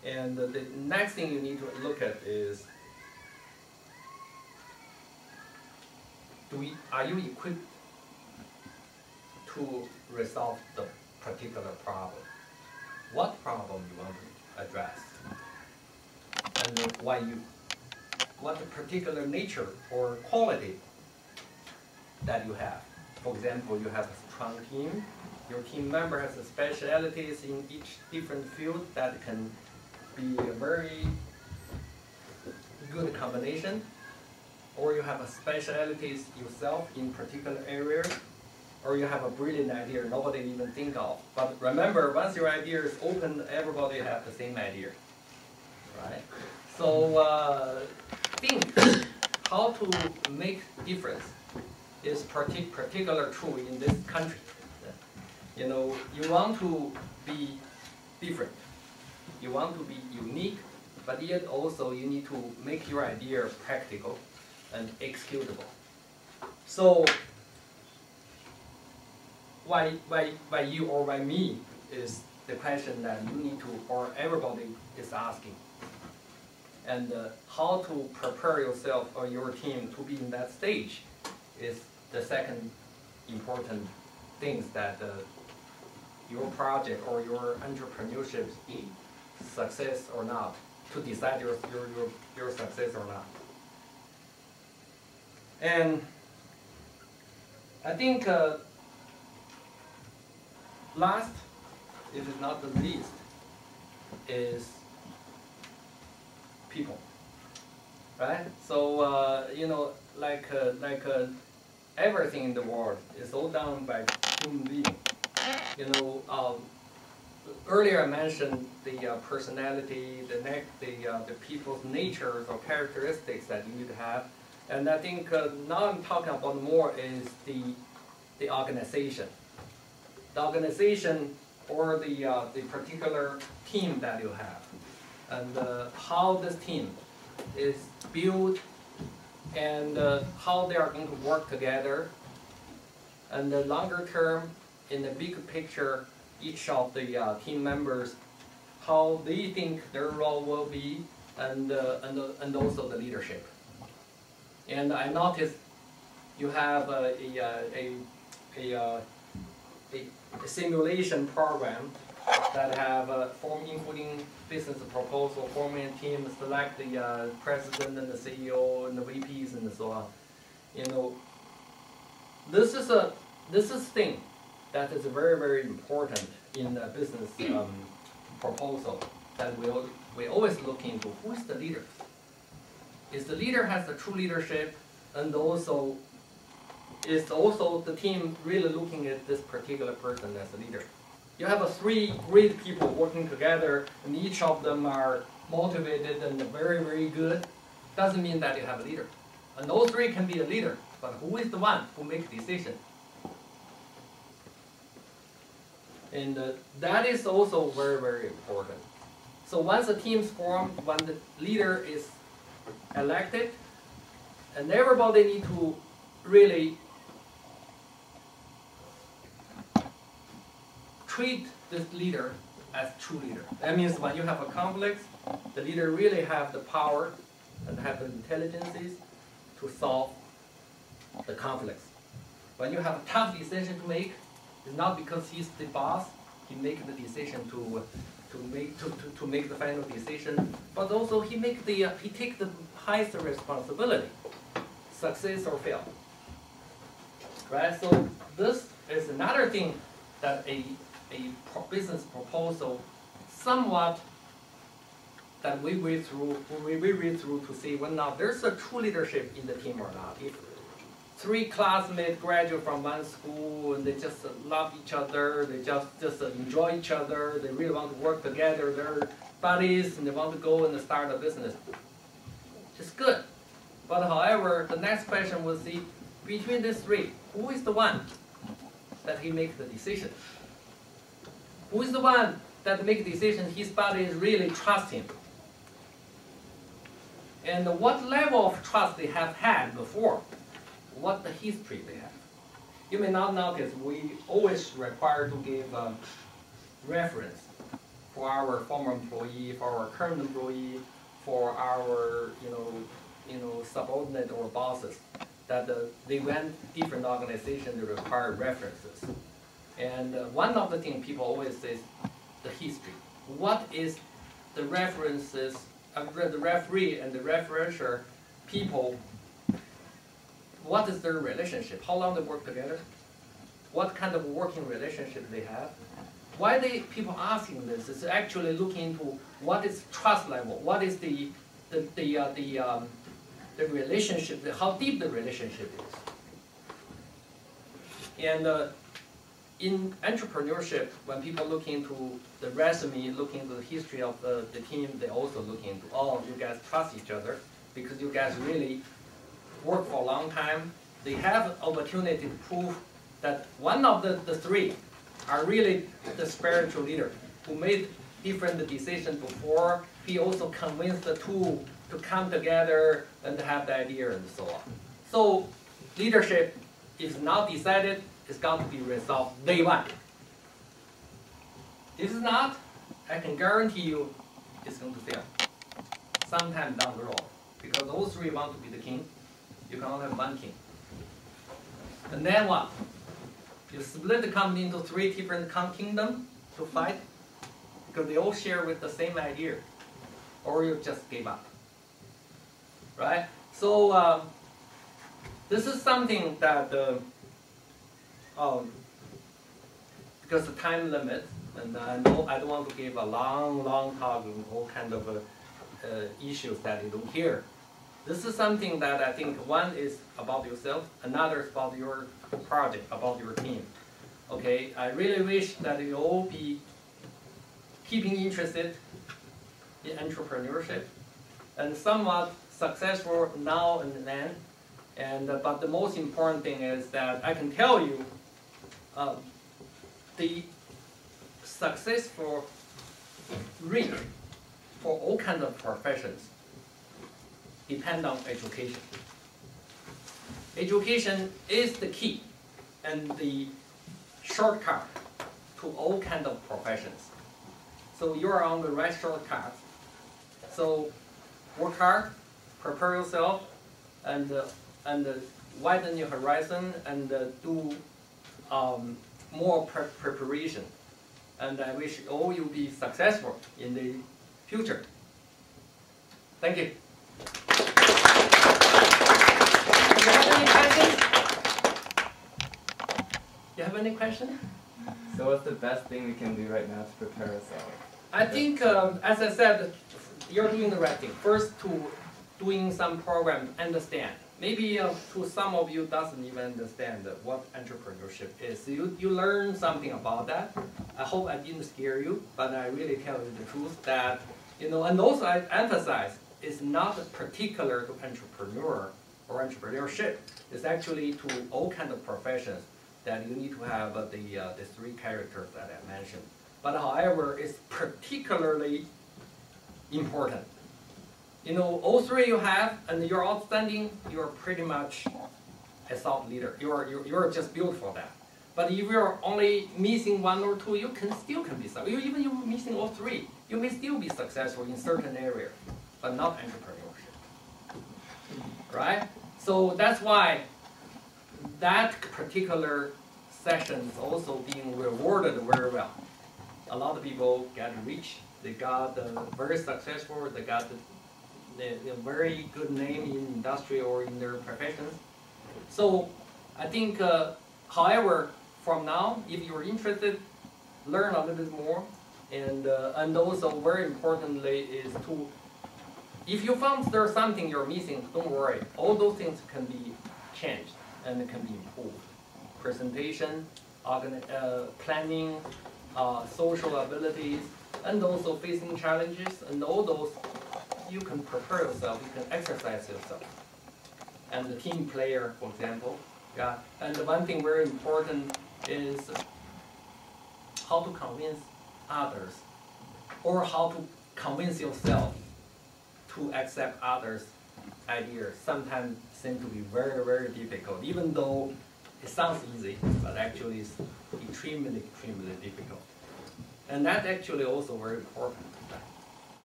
And the next thing you need to look at is, are you equipped to resolve the particular problem? What problem you want to address? And why you? What the particular nature or quality that you have? For example, you have a strong team. Your team member has specialties in each different field that can be a very good combination. Or you have a specialties yourself in particular areas, or you have a brilliant idea nobody even think of. But remember, once your idea is open, everybody have the same idea, right? So think how to make difference is particular true in this country. You know, you want to be different, you want to be unique, but yet also you need to make your idea practical and executable. So why you or why me is the question that you need to, or everybody is asking. And how to prepare yourself or your team to be in that stage is the second important things that your project or your entrepreneurship success or not, to decide your success or not. And I think last, if it's not the least, is people, right? So you know, like everything in the world is all done by human beings. You know, earlier I mentioned the personality, the people's natures or characteristics that you need to have. And I think now I'm talking about more is the organization. The organization or the particular team that you have. And how this team is built and how they are going to work together. And the longer term, in the big picture, each of the team members, how they think their role will be, and also the leadership. And I noticed you have a simulation program that have including business proposal, forming a team, select the president and the CEO and the VPs and so on. You know, this is thing that is very, very important in a business proposal that we always look into. Who is the leader? Is the leader has the true leadership, and also is also the team really looking at this particular person as a leader? You have three great people working together, and each of them are motivated and very, very good. Doesn't mean that you have a leader. And those three can be a leader, but who is the one who makes decisions? And that is also very, very important. So once a team is formed, when the leader is elected, and everybody need to really treat this leader as true leader. That means when you have a conflict, the leader really have the power and have the intelligences to solve the conflicts. When you have a tough decision to make, it's not because he's the boss, he makes the decision to make the final decision, but also he takes the highest responsibility, success or fail. Right? So this is another thing that a business proposal somewhat that we read through to see whether or not there's a true leadership in the team or not. If three classmates graduate from one school and they just love each other, they just enjoy each other, they really want to work together, they're buddies and they want to go and start a business, it's good. But however, the next question will see, between these three, who is the one that he makes the decision? Who is the one that makes the decision his buddies really trust him? And what level of trust they have had before? What the history they have. You may not notice we always require to give reference for our former employee, for our current employee, for our subordinate or bosses, that they went different organizations that require references. And one of the things people always say is the history. What is the references, the referee and the referencer people, what is their relationship? How long they work together? What kind of working relationship they have? Why people asking this is actually looking into what is trust level, what is the relationship, how deep the relationship is. And in entrepreneurship, when people look into the resume, look into the history of the team, they also look into, oh, you guys trust each other because you guys really work for a long time. They have an opportunity to prove that one of the three are really the spiritual leader who made different decisions before. He also convinced the two to come together and have the idea and so on. So leadership is not decided, it's got to be resolved day one. If it's not, I can guarantee you it's going to fail sometime down the road. Because those three want to be the king, you can only have one king. And then what? You split the company into three different kingdoms to fight because they all share with the same idea, or you just give up, right? So this is something that because the time limit, and I know I don't want to give a long talk on all kind of issues that you don't hear. This is something that I think one is about yourself, another is about your project, about your team. Okay, I really wish that you all be keeping interested in entrepreneurship and somewhat successful now and then. And but the most important thing is that I can tell you the successful rate for all kinds of professions depend on education. Education is the key and the shortcut to all kinds of professions. So you are on the right shortcut. So work hard, prepare yourself, and widen your horizon, and do more preparation. And I wish all you be successful in the future. Thank you. Do you have any questions? Do you have any questions? So what's the best thing we can do right now to prepare ourselves? I think, as I said, you're doing the right thing. First, to doing some program to understand. Maybe to some of you doesn't even understand what entrepreneurship is. You learn something about that. I hope I didn't scare you, but I really tell you the truth that, and also I emphasize, it's not particular to entrepreneur or entrepreneurship. It's actually to all kinds of professions that you need to have the three characters that I mentioned. But however, it's particularly important. All three you have, and you're outstanding, you're pretty much a thought leader. You're just built for that. But if you're only missing one or two, you still can be successful. Even if you're missing all three, you may still be successful in certain areas, but not entrepreneurship. Right? So that's why that particular session is also being rewarded very well. A lot of people get rich, they got very successful, they got a very good name in industry or in their professions. So I think, however, from now, if you're interested, learn a little bit more, and also very importantly is to, if you found there's something you're missing, don't worry. All those things can be changed and it can be improved. Presentation, planning, social abilities, and also facing challenges, and all those, you can prepare yourself, you can exercise yourself. And the team player, for example, yeah. And one thing very important is how to convince others, or how to convince yourself to accept others' ideas. Sometimes seem to be very, very difficult, even though it sounds easy, but actually it's extremely, extremely difficult. And that's actually also very important.